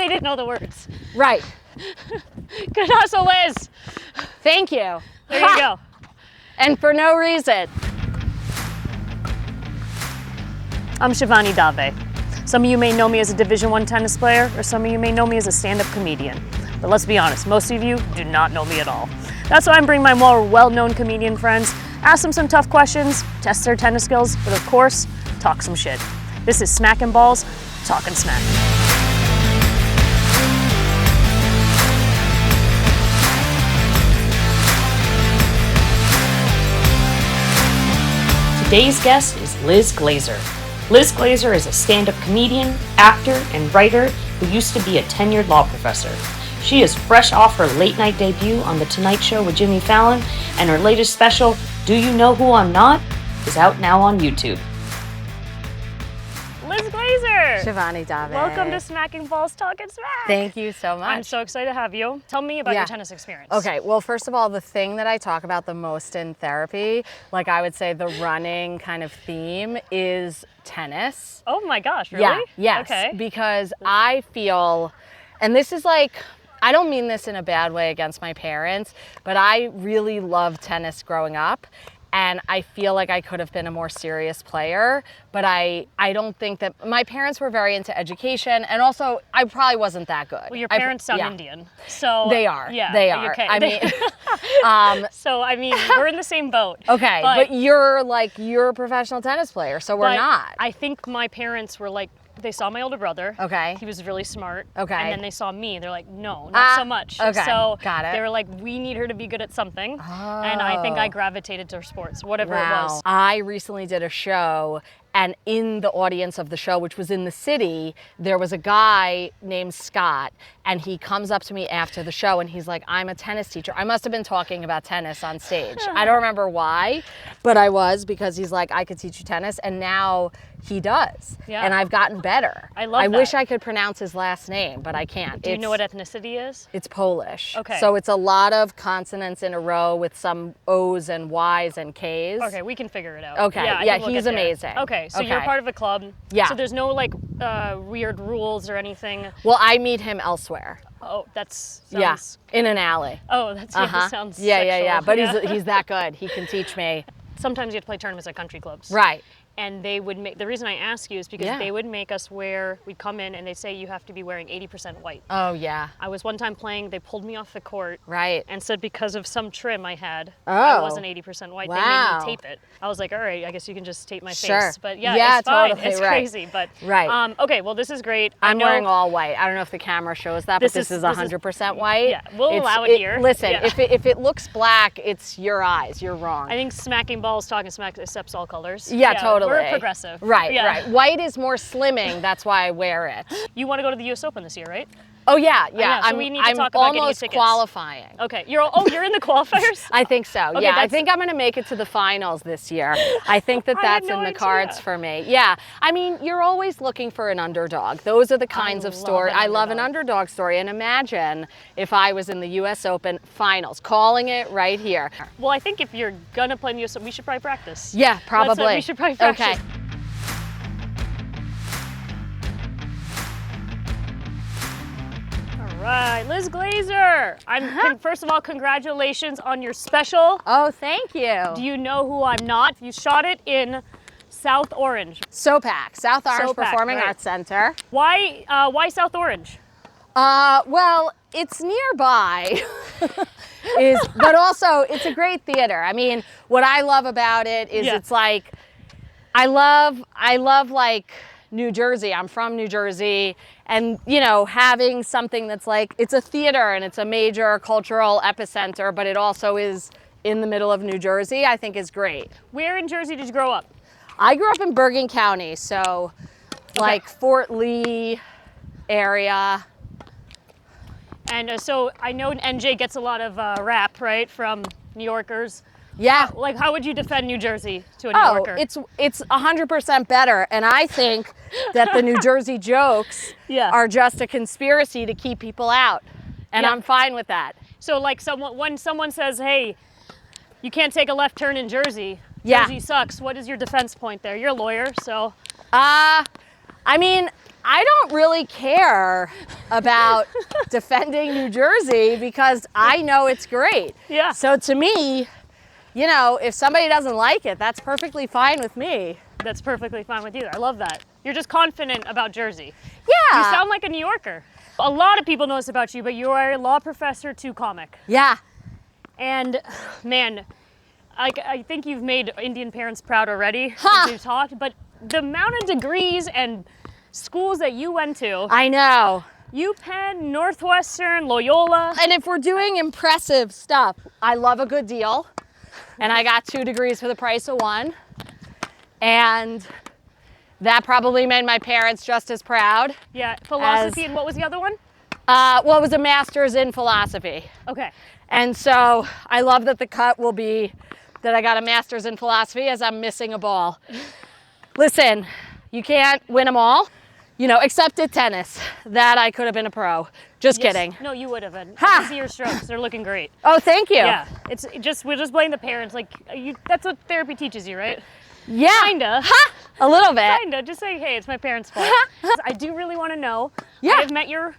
they didn't know the words. Right. Good hustle, Liz. Thank you. There you go. And for no reason. I'm Shivani Davé. Some of you may know me as a Division I tennis player, or some of you may know me as a stand-up comedian. But let's be honest, most of you do not know me at all. That's why I'm bringing my more well-known comedian friends, ask them some tough questions, test their tennis skills, but of course, talk some shit. This is Smacking Balls, Talking Smack. Today's guest is Liz Glazer. Liz Glazer is a stand-up comedian, actor, and writer who used to be a tenured law professor. She is fresh off her late-night debut on The Tonight Show with Jimmy Fallon, and her latest special, Do You Know Who I'm Not?, is out now on YouTube. Liz Glazer! Shivani Davé. Welcome to Smacking Balls, Talking Smack! Thank you so much. I'm so excited to have you. Tell me about your tennis experience. Okay, well, first of all, the thing that I talk about the most in therapy, like I would say the running kind of theme, is tennis. Oh my gosh, really? Yeah, yes. Okay. Because I feel, and this is like, I don't mean this in a bad way against my parents, but I really loved tennis growing up. And I feel like I could have been a more serious player, but I don't think that, my parents were very into education, and also I probably wasn't that good. Well, your parents sound Indian, so. They are, yeah, they are. Okay. I mean. So, I mean, we're in the same boat. Okay, but you're a professional tennis player, so we're not. I think my parents were like, they saw my older brother. Okay. He was really smart. Okay. And then they saw me. They're like, no, not so much. Okay. So got it. They were like, we need her to be good at something. Oh. And I think I gravitated to sports, whatever it was. I recently did a show, and in the audience of the show, which was in the city, there was a guy named Scott, and he comes up to me after the show and he's like, I'm a tennis teacher. I must have been talking about tennis on stage. I don't remember why, but I was, because he's like, I could teach you tennis, and now he does. Yeah. And I've gotten better. I love that. I wish I could pronounce his last name, but I can't. Do you know what ethnicity is? It's Polish. Okay. So it's a lot of consonants in a row with some O's and Y's and K's. Okay, we can figure it out. Okay, yeah, he's amazing. Okay, so you're part of a club. Yeah. So there's no like weird rules or anything? Well, I meet him elsewhere. Oh, that's in an alley. Oh, that's that sounds sexual. Yeah. But he's that good. He can teach me. Sometimes you have to play tournaments at country clubs. Right. And they would make, the reason I ask you is because they would make us wear, we'd come in and they'd say you have to be wearing 80% white. Oh, yeah. I was one time playing, they pulled me off the court. Right. And said because of some trim I had, I wasn't 80% white. Wow. They made me tape it. I was like, all right, I guess you can just tape my face. But yeah, it's fine. Totally, it's crazy. But okay, well, this is great. I'm wearing all white. I don't know if the camera shows that, but this is 100% white. Yeah, we'll allow it here. Listen, if it looks black, it's your eyes. You're wrong. I think Smacking Balls, Talking Smack accepts all colors. Yeah, totally. We're progressive. Right. White is more slimming. That's why I wear it. You want to go to the U.S. Open this year, right? Oh yeah. So we need to talk about getting almost tickets. qualifying. Okay, you're in the qualifiers? I think so. Okay, yeah, I think I'm going to make it to the finals this year. I think that's in the cards for me. Yeah, I mean, you're always looking for an underdog. Those are the kinds of stories. I love an underdog story. And imagine if I was in the U.S. Open finals, calling it right here. Well, I think if you're going to play in the U.S. Open, we should probably practice. Yeah, probably. We should probably practice. Okay. Right, Liz Glazer. First of all, congratulations on your special. Oh, thank you. Do you know who I'm not? You shot it in South Orange. SOPAC, South Orange Performing Arts Center. Why South Orange? Well, it's nearby, but also it's a great theater. I mean, what I love about it is it's like, I love like New Jersey. I'm from New Jersey. And, you know, having something that's like, it's a theater and it's a major cultural epicenter, but it also is in the middle of New Jersey, I think is great. Where in Jersey did you grow up? I grew up in Bergen County, so like Fort Lee area. And so I know NJ gets a lot of rap, right, from New Yorkers. Yeah. Like, how would you defend New Jersey to a New Yorker? It's 100% better. And I think that the New Jersey jokes are just a conspiracy to keep people out. And I'm fine with that. So like when someone says, hey, you can't take a left turn in Jersey. Jersey sucks. What is your defense point there? You're a lawyer, so. I mean, I don't really care about defending New Jersey because I know it's great. Yeah. So to me, you know, if somebody doesn't like it, that's perfectly fine with me. That's perfectly fine with you. I love that. You're just confident about Jersey. Yeah. You sound like a New Yorker. A lot of people know this about you, but you are a law professor to comic. Yeah. And man, I think you've made Indian parents proud already since you've talked, but the amount of degrees and schools that you went to. I know. UPenn, Northwestern, Loyola. And if we're doing impressive stuff, I love a good deal. And I got 2 degrees for the price of 1. And that probably made my parents just as proud. Yeah, philosophy, and what was the other one? Well, it was a master's in philosophy. Okay. And so I love that the cut will be that I got a master's in philosophy as I'm missing a ball. Listen, you can't win them all, you know, except at tennis. That I could have been a pro. Just kidding. No, you would have been. I can see your strokes. They're looking great. Oh, thank you. Yeah, we're just blaming the parents. Like, that's what therapy teaches you, right? Yeah. Kinda. A little bit. Kinda. Just say, hey, it's my parents' fault. I do really want to know. Yeah. I've met your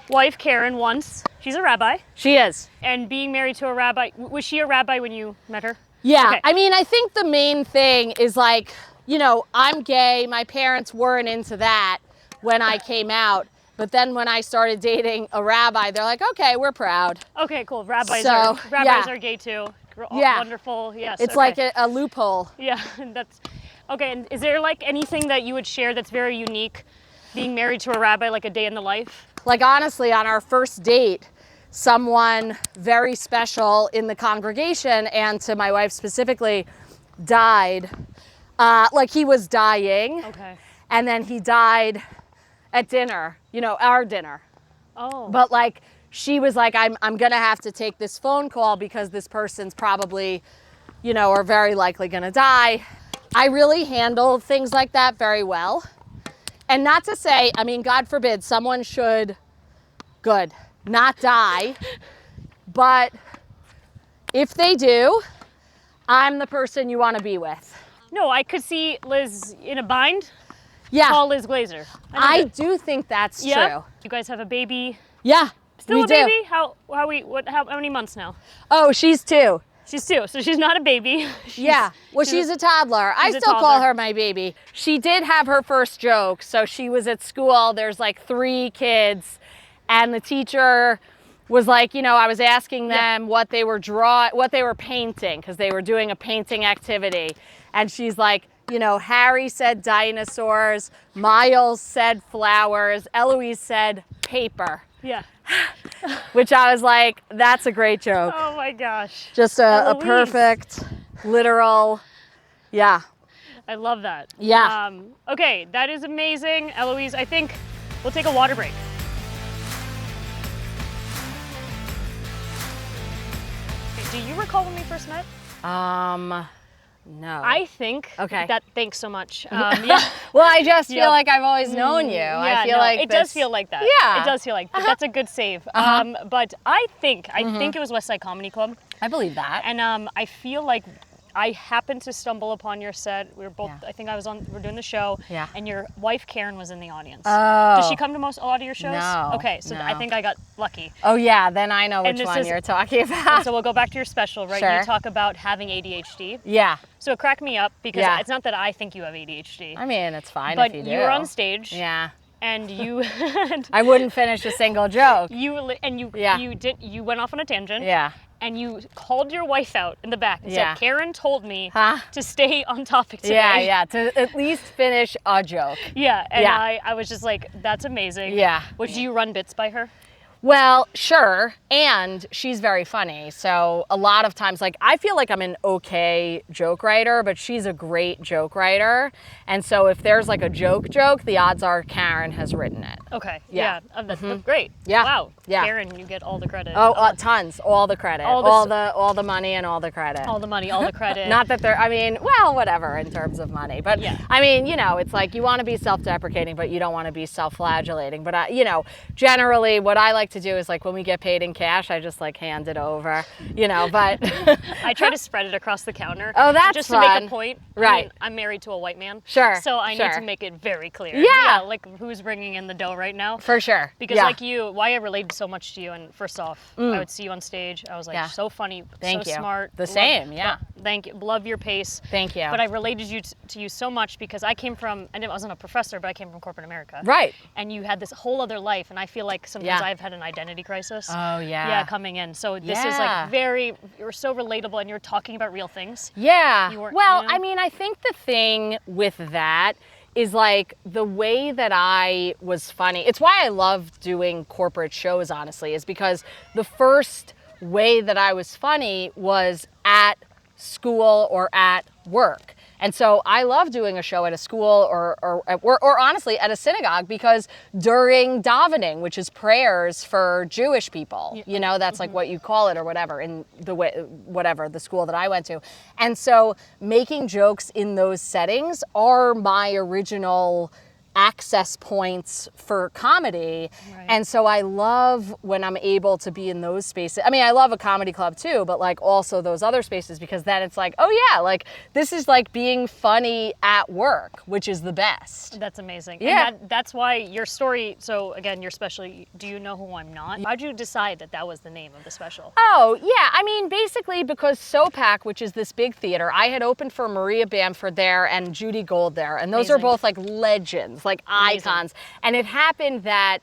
wife, Karen, once. She's a rabbi. She is. And being married to a rabbi, was she a rabbi when you met her? Yeah. Okay. I mean, I think the main thing is like, you know, I'm gay. My parents weren't into that when I came out. But then when I started dating a rabbi, they're like, okay, we're proud. Okay, cool. Rabbis So, are gay too. Yeah. Wonderful. Yes. It's okay. like a loophole. Yeah, that's okay. And is there like anything that you would share that's very unique, being married to a rabbi, like a day in the life? Like honestly, on our first date, someone very special in the congregation, and to my wife specifically, died. Like he was dying. Okay. And then he died at dinner, you know, our dinner. Oh. But like, she was like, I'm gonna have to take this phone call because this person's probably, you know, are very likely gonna die. I really handled things like that very well. And not to say, I mean, God forbid, someone should, not die. But if they do, I'm the person you wanna be with. No, I could see Liz in a bind. Yeah. Call Liz Glazer. I do think that's true. You guys have a baby. Yeah. Still we a do. baby? How many months now? Oh, she's 2. She's 2, so she's not a baby. Yeah, well, she's a toddler. I still call her my baby. She did have her first joke. So she was at school. There's like 3 kids, and the teacher was like, you know, I was asking them what they were painting, because they were doing a painting activity. And she's like, you know, Harry said dinosaurs, Miles said flowers, Eloise said paper. Yeah. Which I was like, that's a great joke. Oh my gosh. Just a Eloise. perfect, literal, yeah. I love that. Yeah. Okay, that is amazing. Eloise, I think we'll take a water break. Okay, do you recall when we first met? No. I think that, thanks so much. Yeah. Well, I just feel like I've always known you. Yeah, I feel like it does feel like that. Yeah. It does feel like that. That's a good save. But I think it was West Side Comedy Club. I believe that. And I feel like I happened to stumble upon your set. We were both, I think we're doing the show. Yeah. And your wife, Karen, was in the audience. Oh. Does she come to a lot of your shows? No. Okay, so I think I got lucky. Oh yeah, then I know which one you're talking about. And so we'll go back to your special, right? Sure. You talk about having ADHD. Yeah. So it cracked me up because it's not that I think you have ADHD. I mean, it's fine but if you do. you were on stage. Yeah. And you I wouldn't finish a single joke. You went off on a tangent. Yeah. And you called your wife out in the back and said, Karen told me to stay on topic today. Yeah, to at least finish a joke. Yeah, and I was just like, that's amazing. Yeah. Would you run bits by her? Well, sure, and she's very funny. So a lot of times, like, I feel like I'm an okay joke writer, but she's a great joke writer. And so if there's like a joke, the odds are Karen has written it. Okay. Yeah. That's great. Yeah. Wow. Yeah. Karen, you get all the credit. Oh, tons. All the credit. All the money and all the credit. All the money, all the credit. Not that I mean, well, whatever in terms of money. But I mean, you know, it's like you want to be self-deprecating, but you don't want to be self-flagellating. But, you know, generally what I like like to do is like when we get paid in cash, I just like hand it over, you know, but. I try to spread it across the counter. Oh, that's just fun. to make a point. Right. I mean, I'm married to a white man. Sure. So I need sure. to make it very clear. Yeah. Like who's bringing in the dough right now. For sure. Because yeah. like you, why I related so much to you, and first off, I would see you on stage. I was like, Yeah. so funny, Thank so you. smart. The same, yeah. Thank you. Love your pace. Thank you. But I related you to you so much because I came from, and I wasn't a professor, but I came from corporate America. Right. And you had this whole other life, and I feel like sometimes I've had an identity crisis. Oh, yeah. Yeah, coming in. So this is like you're so relatable, and you're talking about real things. Yeah. You weren't, well, you know? I mean, I think the thing with that is like the way that I was funny. It's why I love doing corporate shows, honestly, is because the first way that I was funny was at school or at work. And so I love doing a show at a school or at work, or honestly at a synagogue, because during davening, which is prayers for Jewish people, you know, that's like what you call it or whatever in the way, whatever, the school that I went to. And so making jokes in those settings are my original access points for comedy. Right. And so I love when I'm able to be in those spaces. I mean, I love a comedy club too, but like also those other spaces, because then it's like, oh yeah, like this is like being funny at work, which is the best. That's amazing. Yeah. And that's why your story, so again, your special, Do You Know Who I'm Not? How'd you decide that that was the name of the special? Oh, yeah. I mean, basically because SOPAC, which is this big theater, I had opened for Maria Bamford there and Judy Gold there. And those are both like legends, like icons. And it happened that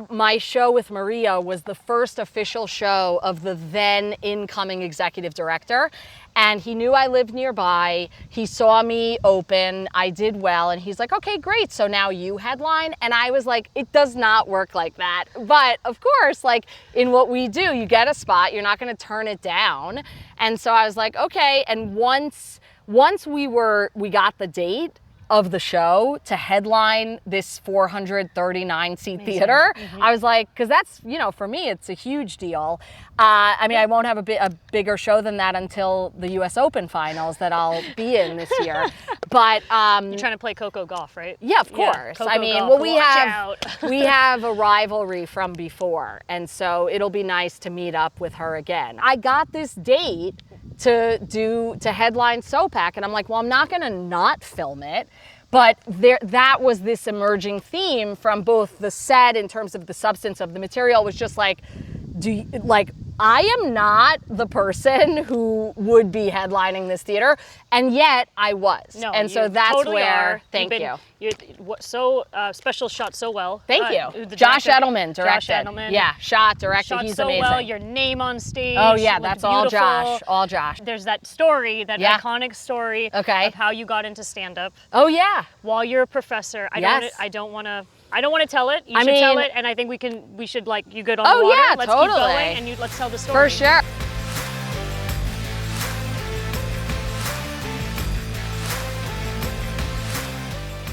my show with Maria was the first official show of the then incoming executive director. And he knew I lived nearby. He saw me open. I did well. And he's like, okay, great. So now you headline. And I was like, it does not work like that. But of course, like in what we do, you get a spot, you're not going to turn it down. And so I was like, okay. And once we got the date of the show to headline this 439 seat theater, I was like, because that's, you know, for me, it's a huge deal. I mean, I won't have a bigger show than that until the US Open finals that I'll be in this year. But You're trying to play Coco golf, right? yeah, of course. Coco I mean, golf, well, we have a rivalry from before, and so it'll be nice to meet up with her again. I got this date to headline SOPAC, and I'm like, well, I'm not going to not film it. But that was this emerging theme from both the set in terms of the substance of the material, was just like, I am not the person who would be headlining this theater, and yet I was. No, and so that's totally where, are. thank you. Special shot so well. Thank you. The Josh director, Edelman directed. Josh Edelman. Yeah, directed. Shot He's so amazing. well, your name on stage. Oh yeah, looked that's all beautiful. Josh. All Josh. There's that story, that Yeah. iconic story Okay. of how you got into stand-up. Oh yeah. While you're a professor. Yes. I don't want to tell it. You I should tell mean- it, and I think we should like, you good on the Oh water? yeah, Let's totally. keep going, and let's tell the story. For sure.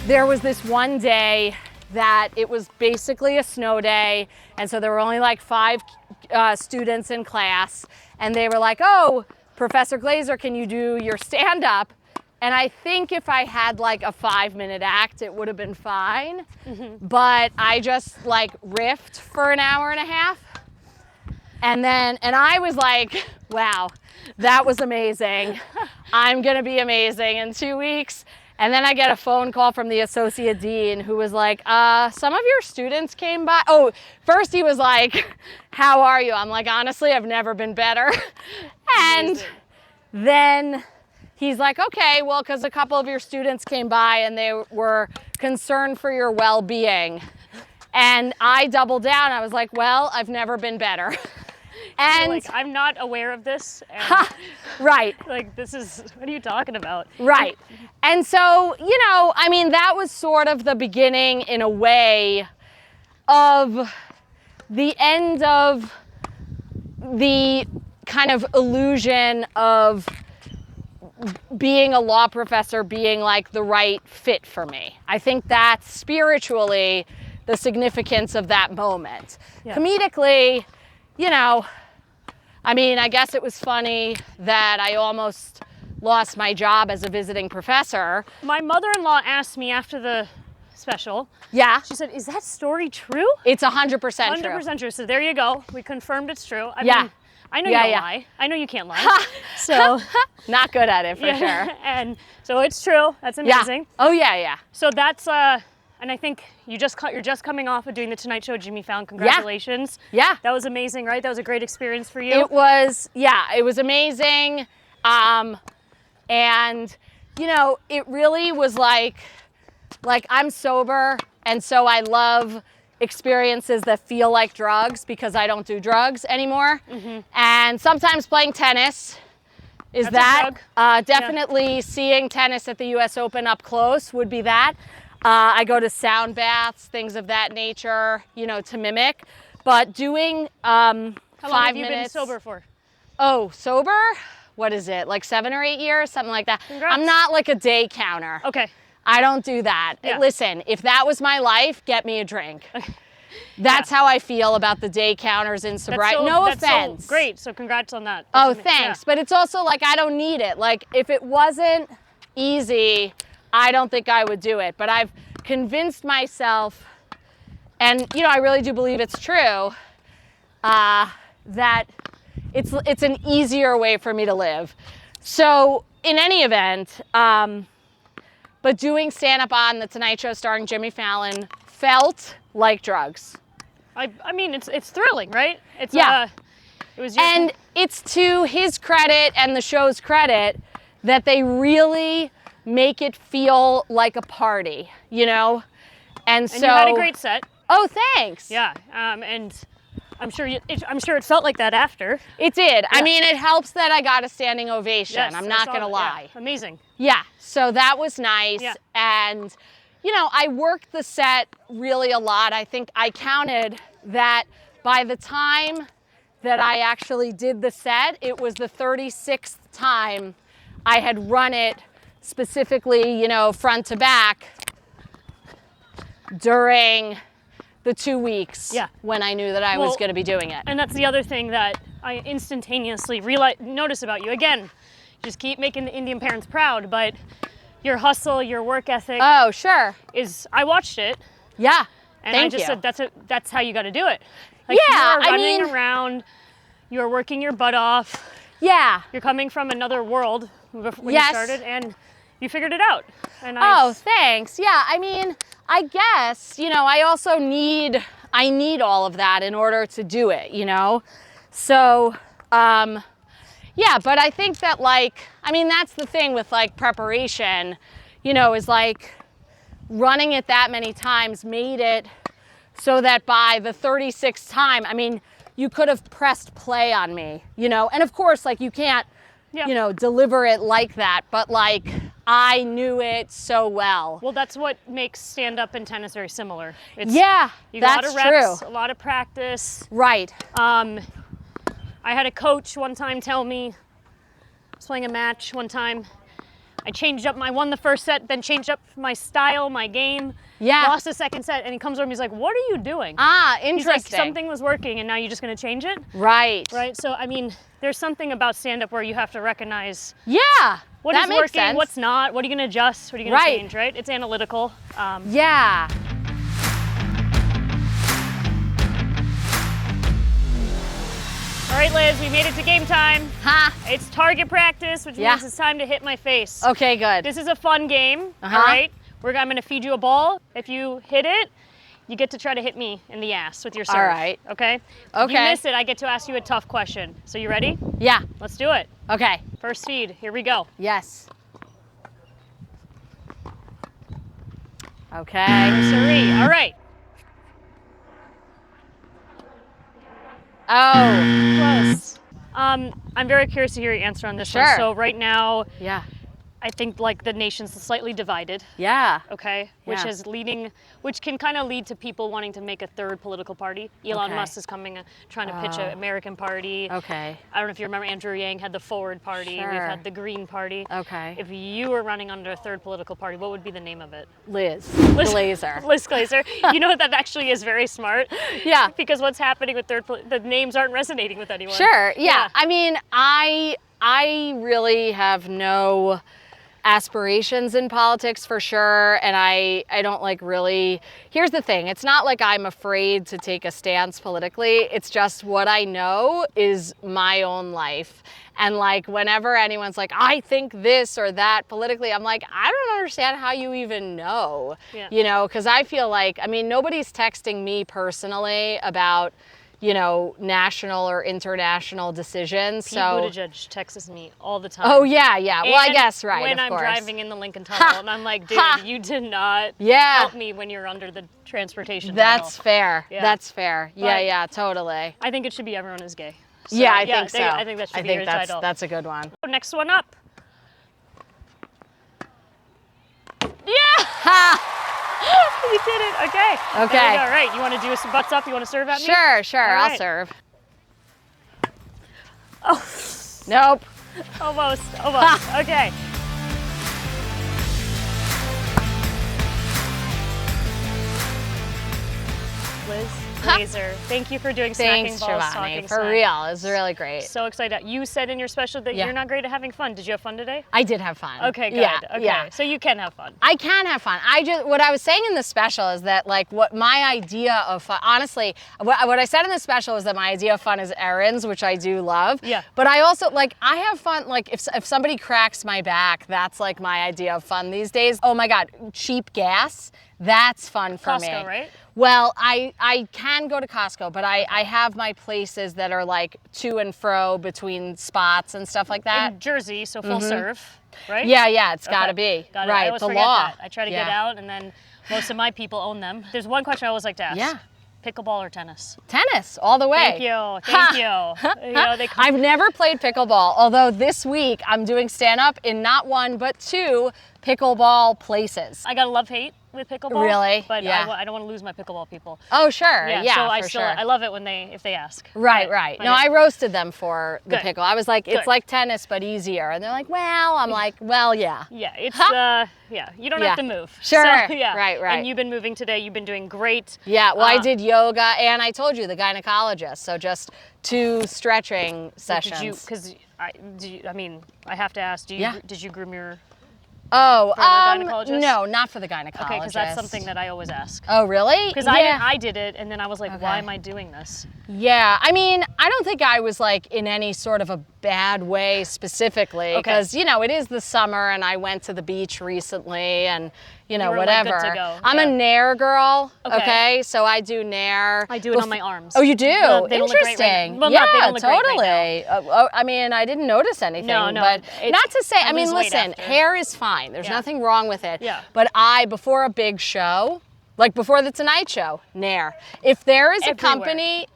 There was this one day that it was basically a snow day, and so there were only like 5 students in class, and they were like, oh, Professor Glazer, can you do your stand-up? And I think if I had like a 5-minute act, it would have been fine. But I just like riffed for an hour and a half. And I was like, wow, that was amazing. I'm gonna be amazing in 2 weeks. And then I get a phone call from the associate dean who was like, some of your students came by. Oh, first he was like, how are you? I'm like, honestly, I've never been better. And then he's like, okay, well, because a couple of your students came by and they were concerned for your well-being. And I doubled down. I was like, well, I've never been better. And like, I'm not aware of this. And right. like, this is, what are you talking about? Right. And so, you know, I mean, that was sort of the beginning, in a way, of the end of the kind of illusion of being a law professor being like the right fit for me. I think that's spiritually the significance of that moment. Yeah. Comedically, you know, I mean, I guess it was funny that I almost lost my job as a visiting professor. My mother-in-law asked me after the special. Yeah. She said, is that story true? It's 100% true. 100% true. So there you go. We confirmed it's true. I Yeah. mean, I know you don't lie. I know you can't lie. So not good at it for sure. And so it's true. That's amazing. Yeah. Oh yeah, yeah. So that's and I think you're just coming off of doing the Tonight Show with Jimmy Fallon. Congratulations. Yeah. That was amazing, right? That was a great experience for you. It was, yeah, it was amazing. And you know, it really was like I'm sober, and so I love experiences that feel like drugs because I don't do drugs anymore. And sometimes playing tennis is definitely seeing tennis at the US Open up close would be that. I go to sound baths, things of that nature, you know, to mimic. But doing How long 5 have you minutes. been sober for? Oh, sober? What is it? Like 7 or 8 years, something like that. Congrats. I'm not like a day counter. Okay. I don't do that. Yeah. Listen, if that was my life, get me a drink. That's how I feel about the day counters in sobriety. No offense. So great. So congrats on that. Oh, thanks. But it's also like I don't need it. Like if it wasn't easy, I don't think I would do it. But I've convinced myself, and you know, I really do believe it's true, that it's an easier way for me to live. So in any event, but doing stand-up on the Tonight Show starring Jimmy Fallon felt like drugs. I mean, it's thrilling, right? It's yeah. It was your and it's to his credit and the show's credit that they really make it feel like a party, you know? And so you had a great set. Oh, thanks. Yeah. And I'm sure it felt like that after. It did. Yeah. I mean, it helps that I got a standing ovation. Yes, I'm not going to lie. Yeah. Amazing. Yeah. So that was nice. Yeah. And, you know, I worked the set really a lot. I think I counted that by the time that I actually did the set, it was the 36th time I had run it specifically, you know, front to back during the 2 weeks when I knew that I was going to be doing it. And that's the other thing that I instantaneously notice about you. Again, just keep making the Indian parents proud, but your hustle, your work ethic. Oh, sure. I watched it. Yeah. And Thank I just you. said that's how you got to do it. Like, yeah, you're running around, you're working your butt off. Yeah. You're coming from another world when you started, and you figured it out. And oh, thanks. Yeah, I mean, I guess, you know, I also need all of that in order to do it, you know? So, yeah, but I think that, like, I mean, that's the thing with, like, preparation, you know, is, like, running it that many times made it so that by the 36th time, I mean, you could have pressed play on me, you know? And, of course, like, you can't, you know, deliver it like that, but, like, I knew it so well. Well, that's what makes stand-up and tennis very similar. You got that's a lot of reps, true. A lot of practice. Right. I had a coach one time tell me, I was playing a match one time, I won the first set, then changed up my style, my game. Yeah. Lost the second set, and he comes over and he's like, what are you doing? Ah, interesting. He's like, something was working, and now you're just going to change it? Right. Right, so, I mean, there's something about stand-up where you have to recognize what that is makes working, sense. what's not, what are you going to adjust, what are you going to change, right? It's analytical. Yeah. All right, Liz, we made it to game time. It's target practice, which means it's time to hit my face. Okay, good. This is a fun game, all right? I'm going to feed you a ball. If you hit it, you get to try to hit me in the ass with your serve. All right. Okay? If you miss it, I get to ask you a tough question. So you ready? Yeah. Let's do it. Okay. First feed, here we go. Yes. Okay. Three. All right. Oh. Close. I'm very curious to hear your answer on this one. So right now, I think like the nation's slightly divided. Yeah. Okay. Which is which can kind of lead to people wanting to make a third political party. Elon Musk is trying to pitch an American party. Okay. I don't know if you remember Andrew Yang had the Forward Party. Sure. We've had the Green Party. Okay. If you were running under a third political party, what would be the name of it? Liz Glazer. Liz Glazer. You know what, that actually is very smart. Yeah. Because what's happening with the names aren't resonating with anyone. Sure. Yeah. I mean, I really have no aspirations in politics for sure, and I don't like really, here's the thing, it's not like I'm afraid to take a stance politically, it's just what I know is my own life. And like whenever anyone's like, I think this or that politically, I'm like, I don't understand how you even know, you know, because I feel like, I mean, nobody's texting me personally about, you know, national or international decisions. Pete Buttigieg texts me all the time. Oh yeah, yeah. Well, I guess, right, when of I'm course. driving in the Lincoln Tunnel, and I'm like, dude, you did not help me when you're under the transportation That's tunnel. fair. Yeah. That's fair. Yeah, But yeah, totally. I think it should be everyone is gay. So, yeah, I think so. I think that should be your title. That's a good one. Next one up. Yeah! Ha! You did it. Okay. Okay. All right. You want to do some butts up? You want to serve at me? Sure, sure. All I'll right. serve. Oh. Nope. Almost. Okay. Liz Glazer, thank you for doing Thanks, Snacking Balls Shivani. Talking For Snack. real, it was really great. So excited. You said in your special that you're not great at having fun. Did you have fun today? I did have fun. Okay, good. Yeah, okay. yeah. So you can have fun. I can have fun. What I was saying in the special is that like what my idea of fun, honestly, what I said in the special is that my idea of fun is errands, which I do love. Yeah. But I also, like, I have fun, like if somebody cracks my back, that's like my idea of fun these days. Oh my God, cheap gas, that's fun for me. Costco, right? Well, I can go to Costco, but I have my places that are like to and fro between spots and stuff like that. In Jersey, so full serve, right? Yeah, yeah, it's gotta be. Got it. Right, I always the forget law. that. I try to get out, and then most of my people own them. There's one question I always like to ask. Yeah. Pickleball or tennis? Tennis, all the way. Thank you. Thank you. You know, I've never played pickleball, although this week I'm doing stand-up in not one, but 2 pickleball places. I got a love-hate with pickleball. Really? But Yeah. I don't want to lose my pickleball people. Oh, sure. Yeah, so for sure. I love it when if they ask. Right, right. No, I roasted them for the Good. pickle. I was like, it's Good. like tennis, but easier. And they're like, well, I'm like, well, yeah. Yeah, it's, you don't Yeah. have to move. Sure. So, yeah. Right, right. And you've been moving today. You've been doing great. Yeah, well, I did yoga, and I told you, the gynecologist. So just 2 stretching sessions. Did you, because I mean, I have to ask, did you groom your, Oh, for the gynecologist? no, not for the gynecologist. okay, because that's something that I always ask. Oh, really? Because yeah. I did it, and then I was like, why am I doing this? Yeah, I mean, I don't think I was like in any sort of a bad way specifically, because you know, it is the summer, and I went to the beach recently, and you know, You were, like, whatever. good to go. I'm a Nair girl. Okay. Okay, so I do Nair. I do it on my arms. Oh, you do? They don't look great right Interesting. now. Well, yeah, they don't look great totally. right I mean, I didn't notice anything. No, But not to say. I mean, lose weight listen, after. hair is fine. There's nothing wrong with it. Yeah. But before a big show, like before the Tonight Show, Nair. If there is a Everywhere. company.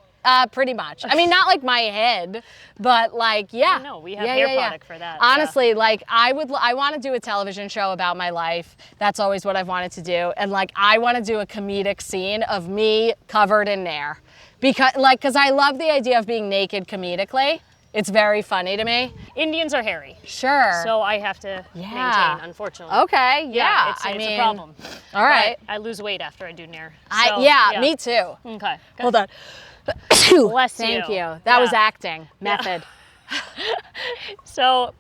Pretty much. I mean, not like my head, but like, yeah. No, we have hair product for that. Honestly, like I want to do a television show about my life. That's always what I've wanted to do. And like, I want to do a comedic scene of me covered in Nair. Because I love the idea of being naked comedically. It's very funny to me. Indians are hairy. Sure. So I have to maintain, unfortunately. Okay, yeah. It's I mean, a problem. All right. But I lose weight after I do Nair. Me too. Okay. Hold on. Bless Thank you. you. That was acting method. So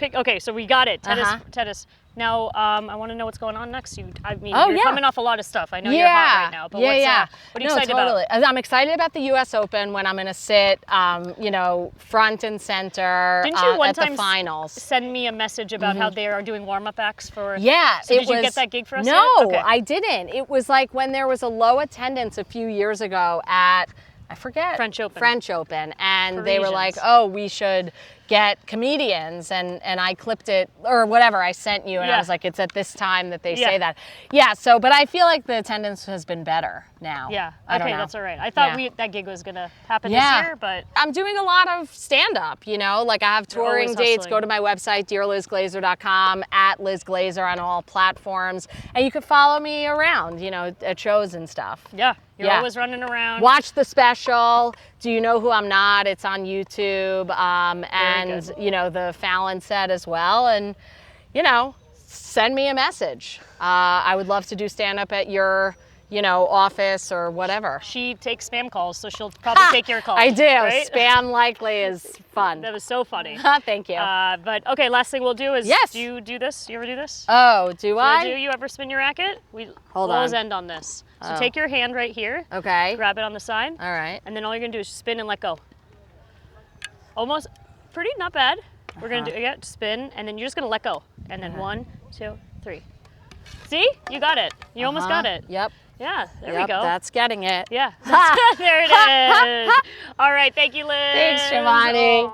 we got it. Tennis. Now, I want to know what's going on next. You're coming off a lot of stuff. I know you're hot right now, but what are you excited about? I'm excited about the U.S. Open when I'm going to sit, front and center Didn't you one at time the finals. send me a message about how they are doing warm-up acts for? Yeah. So did you get that gig for us? No, yet? Okay. I didn't. It was like when there was a low attendance a few years ago at, I forget. French Open. And they were like, oh, we should get comedians, and I clipped it, or whatever I sent you, and I was like, it's at this time that they say that. Yeah, so, but I feel like the attendance has been better now. Yeah, I don't okay, know. that's all right. I thought that gig was going to happen this year, but... I'm doing a lot of stand-up, you know, like I have touring dates. Go to my website, dearlizglazer.com, at Liz Glazer on all platforms, and you can follow me around, you know, at shows and stuff. Yeah, you're always running around. Watch the special, Do You Know Who I'm Not? It's on YouTube, and, you know, the Fallon set as well, and, you know, send me a message. I would love to do stand-up at your you know, office or whatever. She takes spam calls, so she'll probably take your call. I do. Right? Spam likely is fun. That was so funny. Thank you. But okay, last thing we'll do is, yes. do you do this? You ever do this? Oh, do I? You ever spin your racket? We Hold always on. end on this. So take your hand right here. Okay. Grab it on the side. All right. And then all you're gonna do is spin and let go. Almost, pretty, not bad. We're gonna do, spin, and then you're just gonna let go. And then 1, 2, 3. See? You got it. You almost got it. Yep. Yeah, there we go. That's getting it. Yeah. There it is. All right, thank you, Liz. Thanks, Shivani.